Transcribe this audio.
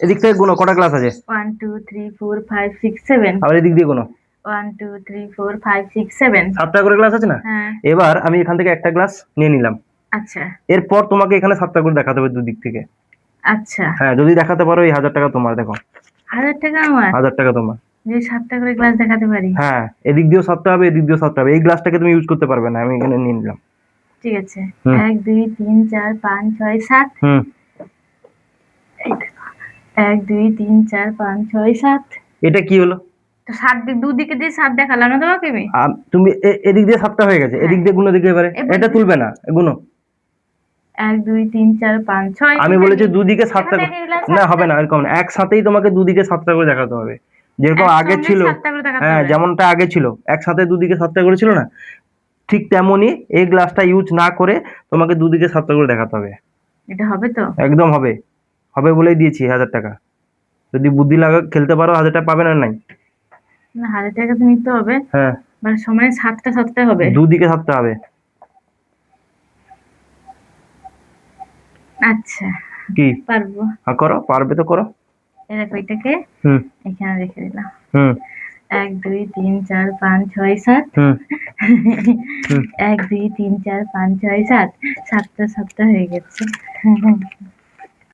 এদিক থেকে গুনো কটা ক্লাস আছে। 1 2 3 4 5 6 7। আবার এদিক দিয়ে গুনো। 1 2 3 4 5 6 7। 7টা করে ক্লাস আছে না? হ্যাঁ। এবার আমি এখান থেকে একটা ক্লাস নিয়ে নিলাম। আচ্ছা এরপর তোমাকে এখানে 7টা করে দেখাতে হবে দুদিক থেকে। আচ্ছা। হ্যাঁ, যদি দেখাতে পারো এই 1000 টাকা তোমার। দেখো 1000 টাকা আমার? 1000 টাকা তোমার। যে 7টা করে ক্লাস দেখাতে পারি? হ্যাঁ, এদিক দিয়েও 7টা হবে, এদিক দিয়েও 7টা হবে। এই গ্লাসটাকে তুমি ইউজ করতে পারবে না, আমি এখানে নিয়ে নিলাম। ঠিক আছে। হুম 1 2 3 4 5 6 7। হুম। 1 2 3 4 5 6 7। এটা কি হলো? তো 7 দুদিকে দিয়ে 7 দেখালাম না তোমাকে আমি? তুমি এদিক দিয়ে 7টা হয়ে গেছে, হ্যাঁ। এদিক দিয়ে গুনো দেখি এবারে। এবার এটা তুলবে না, গুনো। 1 2 3 4 5 6। আমি বলেছি দুদিকে 7টা এবার দেখে দিলাম না, 7টা। হবে না এরকম না। একসাথেই তোমাকে দুদিকে 7টা করে দেখাতে হবে, যেরকম আগে একসঙ্গে ছিল। 7টা করে দেখাতে হ্যাঁ, হবে? যেমনটা আগে ছিল, একসাথে দুদিকে 7টা করে ছিল না, ঠিক তেমনই এই গ্লাসটা ইউজ না করে তোমাকে দুদিকে 7টা করে দেখাতে হবে। এটা হবে তো? একদম হবে। হবে বলেই দিয়েছি 1000 টাকা। যদি বুদ্ধি লাগা খেলতে পারো 1000 টাকা পাবে না নাই। না 1000 টাকা তো নিতে হবে। হ্যাঁ, মানে সমানে 7টা 7টা হবে? দুদিকে 7টা হবে। আচ্ছা কি? পারবো। হ্যাঁ করো, পারবে তো করো। এই দেখো এটাকে হুম এখানে রেখে দিলাম। হুম 1 2 3 4 5 6 7। হুম হুম। 1 2 3 4 5 6 7। 7টা 7টা হয়ে গেছে।